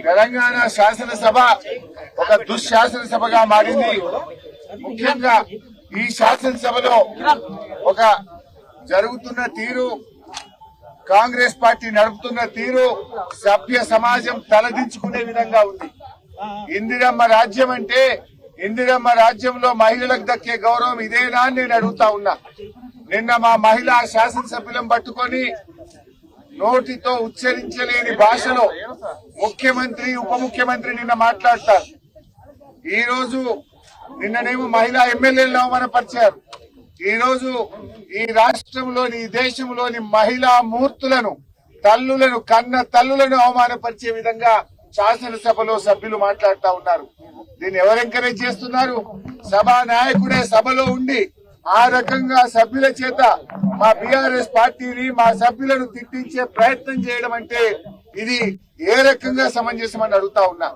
తెలంగాణ శాసనసభ ఒక దుశ్శాసనసభగా మారింది. ముఖ్యంగా ఈ శాసనసభలో ఒక జరుగుతున్న తీరు, కాంగ్రెస్ పార్టీ నడుపుతున్న తీరు సభ్య సమాజం తలదించుకునే విధంగా ఉంది. ఇందిరమ్మ రాజ్యం అంటే ఇందిరమ్మ రాజ్యంలో మహిళలకు దక్కే గౌరవం ఇదేనా అని నేను అడుగుతా ఉన్నా. నిన్న మా మహిళా శాసనసభ్యులను పట్టుకొని నోటితో ఉచ్చరించలేని భాషలో ముఖ్యమంత్రి ఉప ముఖ్యమంత్రి నిన్న మాట్లాడతారు. ఈ రోజు నిన్ననేమో మహిళా ఎమ్మెల్యేలను అవమానపరిచారు. ఈ రోజు ఈ రాష్ట్రంలోని ఈ దేశంలోని మహిళా మూర్తులను, తల్లులను, కన్న తల్లులను అవమానపరిచే విధంగా శాసనసభలో సభ్యులు మాట్లాడుతూ ఉన్నారు. దీన్ని ఎవరు ఎంకరేజ్ చేస్తున్నారు? సభా నాయకుడే సభలో ఉండి ఆ రకంగా సభ్యుల చేత మా బీఆర్ఎస్ పార్టీని, మా సభ్యులను తిట్టించే ప్రయత్నం చేయడం అంటే ఇది ఏ రకంగా సమంజసమని అడుగుతా ఉన్నా.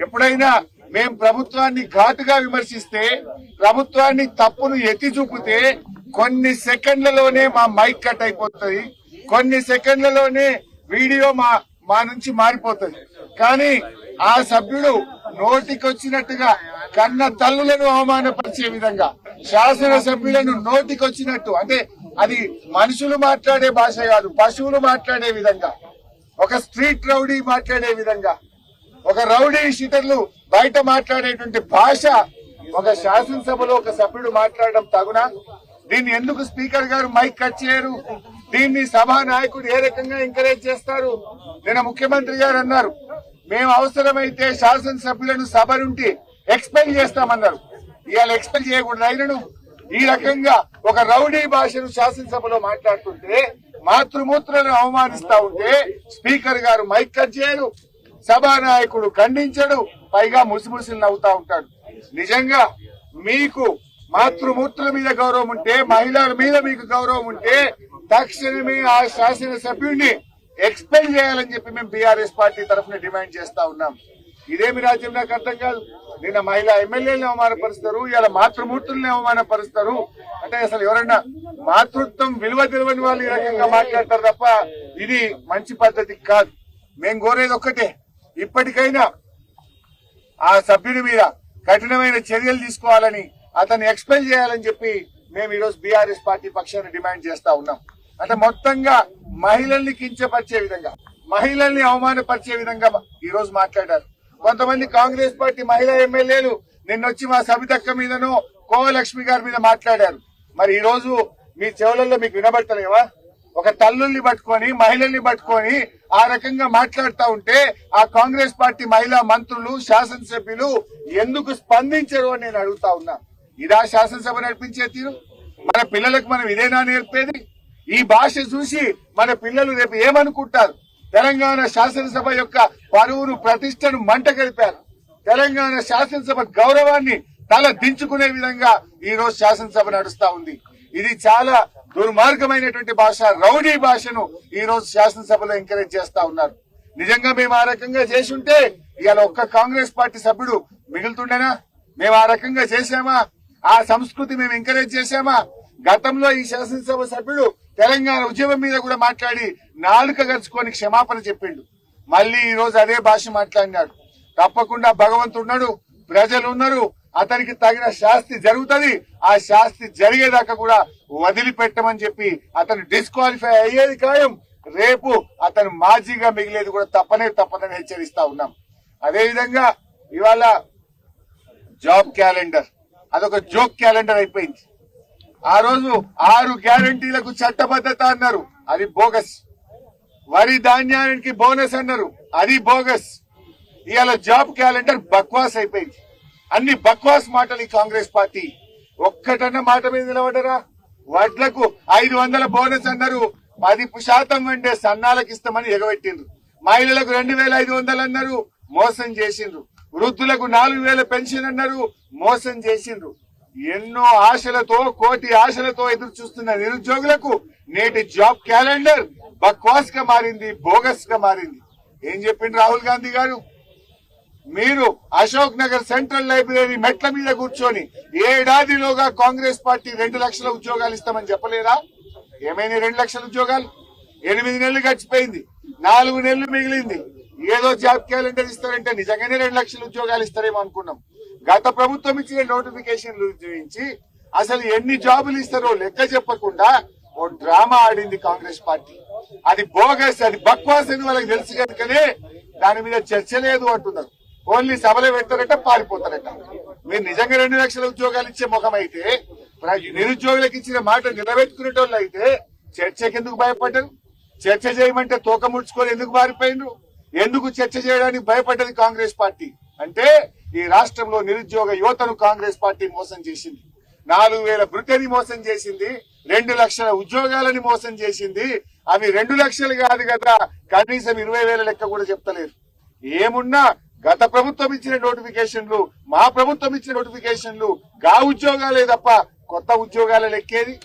ఎప్పుడైనా మేం ప్రభుత్వాన్ని ఘాటుగా విమర్శిస్తే, ప్రభుత్వాన్ని తప్పును ఎత్తి చూపితే కొన్ని సెకండ్లలోనే మా మైక్ కట్ అయిపోతుంది, కొన్ని సెకండ్లలోనే వీడియో మా నుంచి మారిపోతుంది. కానీ ఆ సభ్యుడు నోటికొచ్చినట్టుగా కన్న తల్లులను అవమానపరిచే విధంగా, శాసనసభ్యులను నోటికొచ్చినట్టు, అంటే అది మనుషులు మాట్లాడే భాష కాదు, పశువులు మాట్లాడే విధంగా, ఒక స్ట్రీట్ రౌడీ మాట్లాడే విధంగా, ఒక రౌడీ షీటర్లు బయట మాట్లాడేటువంటి భాష ఒక శాసనసభలో ఒక సభ్యుడు మాట్లాడడం తగునా? దీన్ని ఎందుకు స్పీకర్ గారు మైక్ కట్ చేయరు? దీన్ని సభా నాయకుడు ఏ రకంగా ఎంకరేజ్ చేస్తారు? నిన్న ముఖ్యమంత్రి గారు అన్నారు, మేము అవసరమైతే శాసనసభ్యులను సభ నుండి ఎక్స్పెల్ చేస్తామన్నారు. ఇవాళ ఎక్స్పెల్ చేయకూడదు. ఆయనను ఈ రకంగా ఒక రౌడీ భాషను శాసనసభలో మాట్లాడుతుంటే, మాతృమూర్తులను అవమానిస్తా ఉంటే స్పీకర్ గారు మైక్ కట్ చేయరు, సభా నాయకుడు ఖండించడు, పైగా ముసిముసిలు నవ్వుతా ఉంటాడు. నిజంగా మీకు మాతృమూర్తుల మీద గౌరవం ఉంటే, మహిళల మీద మీకు గౌరవం ఉంటే తక్షణమే ఆ శాసనసభ్యుడిని ఎక్స్పెల్ చేయాలని చెప్పి మేము బీఆర్ఎస్ పార్టీ తరఫున డిమాండ్ చేస్తా ఉన్నాం. ఇదేమి రాజ్యం నాకు అర్థం కాదు. నిన్న మహిళా ఎమ్మెల్యేలను అవమానపరుస్తారు, ఇలా మాతృమూర్తుల్ని అవమానపరుస్తారు. అంటే అసలు ఎవరన్నా మాతృత్వం విలువ తెలియని వాళ్ళు ఈ రకంగా మాట్లాడతారు తప్ప ఇది మంచి పద్ధతి కాదు. మేము కోరేది ఒక్కటే, ఇప్పటికైనా ఆ సభ్యుని మీద కఠినమైన చర్యలు తీసుకోవాలని, అతన్ని ఎక్స్పెల్ చేయాలని చెప్పి మేము ఈరోజు బీఆర్ఎస్ పార్టీ పక్షాన్ని డిమాండ్ చేస్తా ఉన్నాం. అంటే మొత్తంగా మహిళల్ని కించపరిచే విధంగా, మహిళల్ని అవమానపరిచే విధంగా ఈ రోజు మాట్లాడారు. కొంతమంది కాంగ్రెస్ పార్టీ మహిళా ఎమ్మెల్యేలు నిన్నొచ్చి మా సబితక్క మీదనో కోవలక్ష్మి గారి మీద మాట్లాడారు. మరి ఈ రోజు మీ చెవులలో మీకు వినబడతలేవా? ఒక తల్లుల్ని పట్టుకొని, మహిళల్ని పట్టుకొని ఆ రకంగా మాట్లాడుతూ ఉంటే ఆ కాంగ్రెస్ పార్టీ మహిళా మంత్రులు, శాసనసభ్యులు ఎందుకు స్పందించరు అని నేను అడుగుతా ఉన్నా. ఇదా శాసనసభ నడిపించే తీరు? మన పిల్లలకు మనం ఇదేనా నేర్పేది? ఈ భాష చూసి మన పిల్లలు రేపు ఏమనుకుంటారు? తెలంగాణ శాసనసభ యొక్క పరువును, ప్రతిష్టను మంట కలిపారు. తెలంగాణ శాసనసభ గౌరవాన్ని తల దించుకునే విధంగా ఈ రోజు శాసనసభ నడుస్తా ఉంది. ఇది చాలా దుర్మార్గమైనటువంటి భాష, రౌడీ భాషను ఈ రోజు శాసనసభలో ఎంకరేజ్ చేస్తా ఉన్నారు. నిజంగా మేము ఆ రకంగా చేసి ఉంటే ఇవాళ ఒక్క కాంగ్రెస్ పార్టీ సభ్యుడు మిగులుతుండేనా? మేము ఆ రకంగా చేశామా? ఆ సంస్కృతి మేము ఎంకరేజ్ చేశామా? గతంలో ఈ శాసనసభ సభ్యుడు తెలంగాణ ఉద్యమం మీద కూడా మాట్లాడి నాలుక గరుచుకొని క్షమాపణ చెప్పిండు. మళ్ళీ ఈ రోజు అదే భాష మాట్లాడినాడు. తప్పకుండా భగవంతుడున్నాడు, ప్రజలు ఉన్నారు, అతనికి తగిన శాస్తి జరుగుతుంది. ఆ శాస్తి జరిగేదాకా కూడా వదిలిపెట్టమని చెప్పి అతను డిస్క్వాలిఫై అయ్యేది ఖాయం. రేపు అతను మాజీగా మిగిలేది కూడా తప్పదని హెచ్చరిస్తా ఉన్నాం. అదేవిధంగా ఇవాళ జాబ్ క్యాలెండర్ అదొక జోక్ క్యాలెండర్ అయిపోయింది. ఆ రోజు 6 గ్యారంటీలకు చట్టబద్ధత అన్నారు, అది బోగస్. వరి ధాన్యానికి బోనస్ అన్నారు, అది బోగస్. ఇవాళ జాబ్ క్యాలెండర్ బక్వాస్ అయిపోయింది. అన్ని బక్వాస్ మాటలు ఈ కాంగ్రెస్ పార్టీ. ఒక్కటన్న మాట మీద నిలబడరా? వడ్లకు 500 బోనస్ అన్నారు, 10% వండే సన్నాలకు ఇస్తామని ఎగబెట్టిండ్రు. మహిళలకు 2500 అన్నారు, మోసం చేసిండ్రు. వృద్ధులకు 4000 పెన్షన్ అన్నారు, మోసం చేసిండ్రు. ఎన్నో ఆశలతో, కోటి ఆశలతో ఎదురు చూస్తున్న నిరుద్యోగులకు నేటి జాబ్ క్యాలెండర్ బక్వాస్ గా మారింది, బోగస్ గా మారింది. ఏం చెప్పిండ్రు రాహుల్ గాంధీ గారు? మీరు అశోక్ నగర్ సెంట్రల్ లైబ్రరీ మెట్ల మీద కూర్చొని ఏడాదిలోగా కాంగ్రెస్ పార్టీ 2 లక్షల ఉద్యోగాలు ఇస్తామని చెప్పలేదా? ఏమైనా 2 లక్షల ఉద్యోగాలు? 8 నెలలు గడిచిపోయింది, 4 నెలలు మిగిలింది. ఏదో జాబ్ క్యాలెండర్ ఇస్తారంటే నిజంగానే 2 లక్షల ఉద్యోగాలు ఇస్తారేమో అనుకున్నాం. గత ప్రభుత్వం ఇచ్చిన నోటిఫికేషన్లు చూపించి అసలు ఎన్ని జాబులు ఇస్తారో లెక్క చెప్పకుండా ఓ డ్రామా ఆడింది కాంగ్రెస్ పార్టీ. అది బోగస్, అది బక్వాస్ అని వాళ్ళకి తెలుసు కనుకనే దాని మీద చర్చ లేదు అంటున్నారు. ఓన్లీ సభలో పెడతారట, పారిపోతారట. మీరు నిజంగా 2 లక్షల ఉద్యోగాలు ఇచ్చే ముఖం అయితే, నిరుద్యోగులకు ఇచ్చిన మాట నిలబెట్టుకునేటోళ్ళు అయితే చర్చకి ఎందుకు భయపడ్డారు? చర్చ చేయమంటే తోక ముడుచుకొని ఎందుకు మారిపోయినరు? ఎందుకు చర్చ చేయడానికి భయపడ్డది కాంగ్రెస్ పార్టీ? అంటే ఈ రాష్ట్రంలో నిరుద్యోగ యువతను కాంగ్రెస్ పార్టీ మోసం చేసింది. 4,000 భృతిని మోసం చేసింది. 2 లక్షల ఉద్యోగాలని మోసం చేసింది. అవి 2 లక్షలు కాదు కదా, కనీసం 20,000 లెక్క కూడా చెప్తలేరు. ఏమున్నా గత ప్రభుత్వం ఇచ్చిన నోటిఫికేషన్లు, మా ప్రభుత్వం ఇచ్చిన నోటిఫికేషన్లు గా ఉద్యోగాలే తప్ప కొత్త ఉద్యోగాల లెక్కేది.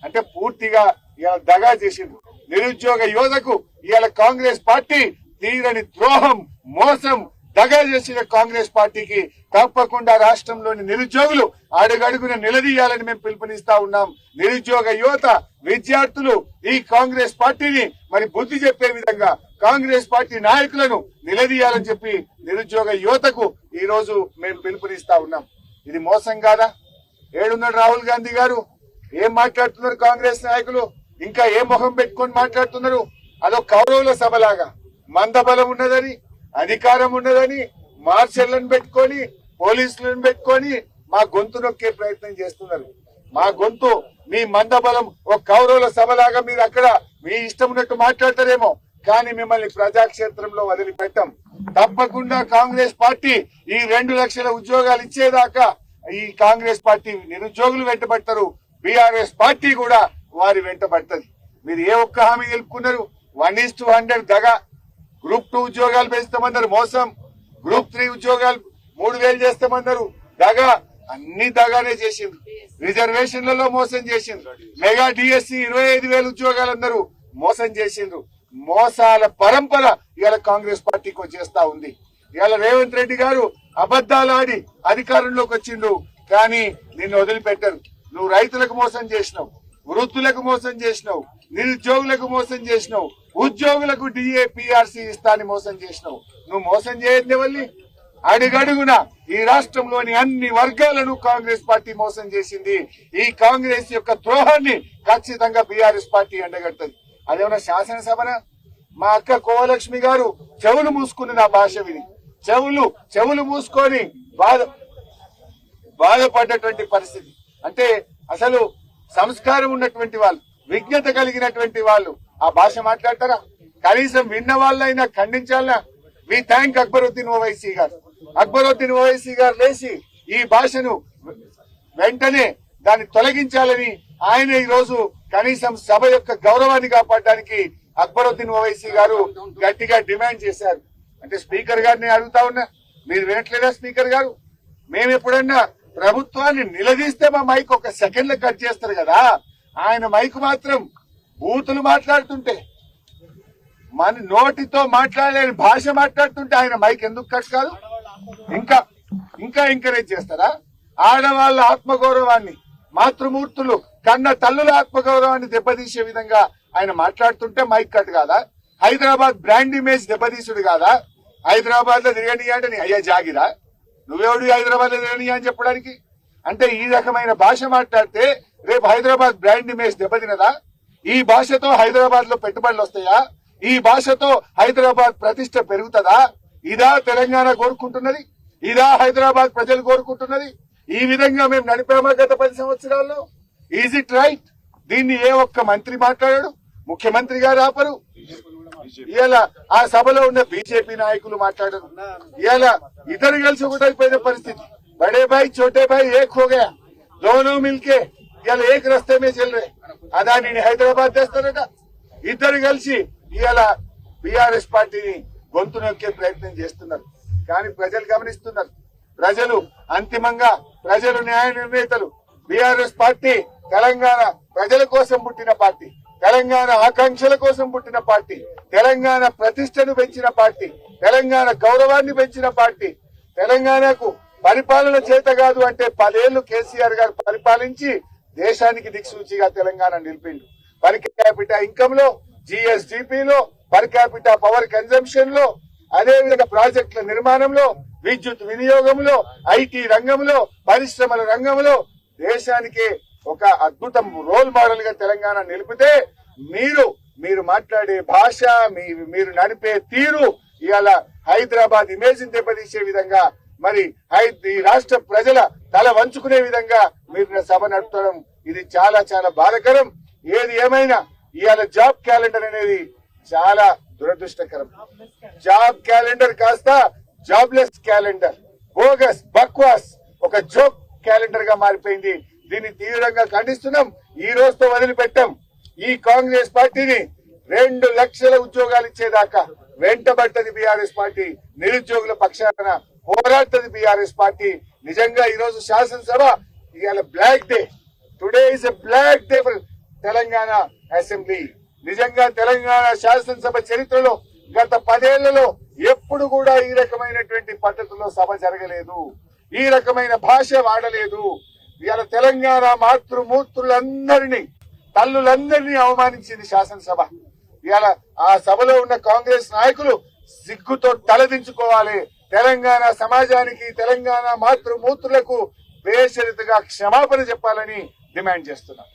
అంటే పూర్తిగా ఇవాళ దగా చేసిండ్రు నిరుద్యోగ యువతకు. ఇవాళ కాంగ్రెస్ పార్టీ తీరని ద్రోహం, మోసం, దగా చేసిన కాంగ్రెస్ పార్టీకి తప్పకుండా రాష్ట్రంలోని నిరుద్యోగులు అడుగడుగున నిలదీయాలని మేము పిలుపునిస్తా ఉన్నాం. నిరుద్యోగ యువత, విద్యార్థులు ఈ కాంగ్రెస్ పార్టీని మరి బుద్ధి చెప్పే విధంగా కాంగ్రెస్ పార్టీ నాయకులను నిలదీయాలని చెప్పి నిరుద్యోగ యువతకు ఈ రోజు మేము పిలుపునిస్తా ఉన్నాం. ఇది మోసం కాదా? ఏడున్నాడు రాహుల్ గాంధీ గారు? ఏం మాట్లాడుతున్నారు కాంగ్రెస్ నాయకులు? ఇంకా ఏ మొహం పెట్టుకొని మాట్లాడుతున్నారు? అదో కౌరవుల సభలాగా మందబలం ఉన్నదని, అధికారం ఉన్నదని మార్షల్లను పెట్టుకొని, పోలీసులను పెట్టుకొని మా గొంతు నొక్కే ప్రయత్నం చేస్తున్నారు. మా గొంతు మీ మందబలం ఒక కౌరవుల సభలాగా మీరు అక్కడ మీ ఇష్టం ఉన్నట్టు మాట్లాడతారేమో, కానీ మిమ్మల్ని ప్రజాక్షేత్రంలో వదిలిపెట్టం. తప్పకుండా కాంగ్రెస్ పార్టీ ఈ 2 లక్షల ఉద్యోగాలు ఇచ్చేదాకా ఈ కాంగ్రెస్ పార్టీ నిరుద్యోగులు వెంటబడతారు. బీఆర్ఎస్ పార్టీ కూడా వారి వెంటబడుతుంది. మీరు ఏ ఒక్క హామీ తెలుపుకున్నారు? 1:100 దగా. గ్రూప్ 2 ఉద్యోగాలు పెంచుతామన్నారు, మోసం. గ్రూప్ 3 ఉద్యోగాలు 3,000 చేస్తామన్నారు, దగా. అన్ని దగానే చేసిండ్రు. రిజర్వేషన్లలో మోసం చేసిండ్రు. మెగా డిఎస్సి 25,000 ఉద్యోగాలు అన్నారు, మోసం చేసిండ్రు. మోసాల పరంపర ఇవాళ కాంగ్రెస్ పార్టీకి వచ్చేస్తా ఉంది. ఇవాళ రేవంత్ రెడ్డి గారు అబద్దాలు ఆడి అధికారంలోకి వచ్చిండు, కానీ నిన్ను వదిలిపెట్టరు. నువ్వు రైతులకు మోసం చేసినావు, వృద్ధులకు మోసం చేసినావు, నిరుద్యోగులకు మోసం చేసినావు, ఉద్యోగులకు డిఏ పిఆర్సీ ఇస్తాని మోసం చేసినావు. నువ్వు మోసం చేయద్దే వల్లి అడుగడుగున ఈ రాష్ట్రంలోని అన్ని వర్గాలను కాంగ్రెస్ పార్టీ మోసం చేసింది. ఈ కాంగ్రెస్ యొక్క ద్రోహాన్ని ఖచ్చితంగా బీఆర్ఎస్ పార్టీ ఎండగడుతుంది. అదేమన్నా శాసనసభన? మా అక్క కోవలక్ష్మి గారు చెవులు మూసుకుని నా భాష విని చెవులు మూసుకొని బాధపడ్డటువంటి పరిస్థితి. అంటే అసలు సంస్కారం ఉన్నటువంటి వాళ్ళు, విజ్ఞత కలిగినటువంటి వాళ్ళు ఆ భాష మాట్లాడతారా? కనీసం విన్న వాళ్ళైనా ఖండించాలనా? వి థ్యాంక్ అక్బరుద్దీన్ ఓవైసీ గారు. అక్బరుద్దీన్ ఓవైసీ గారు లేచి ఈ భాషను వెంటనే దాన్ని తొలగించాలని ఆయన ఈ రోజు కనీసం సభ యొక్క గౌరవాన్ని కాపాడడానికి అక్బరుద్దీన్ ఓవైసీ గారు గట్టిగా డిమాండ్ చేశారు. అంటే స్పీకర్ గారిని అడుగుతా ఉన్నా, మీరు వినట్లేదా స్పీకర్ గారు? మేము ఎప్పుడన్నా ప్రభుత్వాన్ని నిలదీస్తే మా మైక్ ఒక సెకండ్ లో కట్ చేస్తారు కదా, ఆయన మైక్ మాత్రం బూతులు మాట్లాడుతుంటే, మన నోటితో మాట్లాడలేని భాష మాట్లాడుతుంటే ఆయన మైక్ ఎందుకు కట్ కాదు? ఇంకా ఎంకరేజ్ చేస్తారా? ఆడవాళ్ళ ఆత్మగౌరవాన్ని, మాతృమూర్తులు కన్న తల్లుల ఆత్మగౌరవాన్ని దెబ్బతీసే విధంగా ఆయన మాట్లాడుతుంటే మైక్ కట్ కాదా? హైదరాబాద్ బ్రాండ్ ఇమేజ్ దెబ్బతీసుడు కాదా? హైదరాబాద్ లో తిరగనియా అంటే అయ్యా జాగిరా, నువ్వెవడు హైదరాబాద్ లో తిరగనియా అని చెప్పడానికి? అంటే ఈ రకమైన భాష మాట్లాడితే రేపు హైదరాబాద్ బ్రాండ్ ఇమేజ్ దెబ్బతినదా? ఈ భాషతో హైదరాబాద్ లో పెట్టుబడులు వస్తాయా? ఈ భాషతో హైదరాబాద్ ప్రతిష్ట పెరుగుతుందా? ఇదా తెలంగాణ కోరుకుంటున్నది? ఇదా హైదరాబాద్ ప్రజలు కోరుకుంటున్నది? ఈ విధంగా మేము నడిపామా గత 10 సంవత్సరాల్లో? Is it right? దీన్ని ఏ ఒక్క మంత్రి మాట్లాడాడు? ముఖ్యమంత్రి గారు ఆపరు. ఇలా ఆ సభలో ఉన్న బీజేపీ నాయకులు మాట్లాడరు. ఇలా ఇద్దరు కలిసి ఒకటైపోయిన పరిస్థితి. బడే భాయ్ చోటే భాయ్ ఏక్ హో గయా, దోనో మిల్కే ఇలా ఏక్ రస్తే మే చల్ రే. అదాని హైదరాబాద్ చేస్తారట. ఇద్దరు కలిసి ఇలా బీఆర్ఎస్ పార్టీని గొంతు నొక్కే ప్రయత్నం చేస్తున్నారు. కానీ ప్రజలు గమనిస్తున్నారు. ప్రజలు అంతిమంగా ప్రజలు న్యాయ నిర్ణేతలు. బీఆర్ఎస్ పార్టీ తెలంగాణ ప్రజల కోసం పుట్టిన పార్టీ, తెలంగాణ ఆకాంక్షల కోసం పుట్టిన పార్టీ, తెలంగాణ ప్రతిష్టను పెంచిన పార్టీ, తెలంగాణ గౌరవాన్ని పెంచిన పార్టీ. తెలంగాణకు పరిపాలన చేత కాదు అంటే 10 ఏళ్లు కేసీఆర్ గారు పరిపాలించి దేశానికి దిక్సూచిగా తెలంగాణ నిలిపిండు. పర్ క్యాపిటా ఇన్కమ్ లో, జిఎస్డిపిలో, పర్ క్యాపిటా పవర్ కన్జంప్షన్ లో, అదే విధంగా ప్రాజెక్టుల నిర్మాణంలో, విద్యుత్ వినియోగంలో, ఐటీ రంగంలో, పరిశ్రమల రంగంలో దేశానికి ఒక అద్భుతం రోల్ మోడల్ గా తెలంగాణ నిలిపితే మీరు మాట్లాడే భాష, మీరు నడిపే తీరు ఇవాళ హైదరాబాద్ ఇమేజ్ దెబ్బతీసే విధంగా, మరి ఈ రాష్ట్ర ప్రజల తల వంచుకునే విధంగా మీరు సభ నడపడం ఇది చాలా చాలా బాధాకరం. ఏది ఏమైనా ఇవాళ జాబ్ క్యాలెండర్ అనేది చాలా దురదృష్టకరం. జాబ్ క్యాలెండర్ కాస్త జాబ్లెస్ క్యాలెండర్, బోగస్, బక్వాస్, ఒక జోక్ క్యాలెండర్ గా మారిపోయింది. దీన్ని తీవ్రంగా ఖండిస్తున్నాం. ఈ రోజుతో వదిలిపెట్టాం. ఈ కాంగ్రెస్ పార్టీని 2 లక్షల ఉద్యోగాలు ఇచ్చేదాకా వెంటబడ్డది బీఆర్ఎస్ పార్టీ. నిరుద్యోగుల పక్షాన పోరాడుతుంది బీఆర్ఎస్ పార్టీ. నిజంగా ఈ రోజు శాసనసభ ఇవాళ black day. Today is a black day for Telangana assembly. నిజంగా తెలంగాణ శాసనసభ చరిత్రలో గత 10 ఏళ్లలో ఎప్పుడు కూడా ఈ రకమైనటువంటి పద్ధతిలో సభ జరగలేదు, ఈ రకమైన భాష వాడలేదు. ఇవాళ తెలంగాణ మాతృమూర్తులందరినీ, తల్లులందరినీ అవమానించింది శాసనసభ. ఇవాళ ఆ సభలో ఉన్న కాంగ్రెస్ నాయకులు సిగ్గుతో తలదించుకోవాలి. తెలంగాణ సమాజానికి, తెలంగాణ మాతృమూర్తులకు బేషరతుగా క్షమాపణ చెప్పాలని డిమాండ్ చేస్తున్నాం.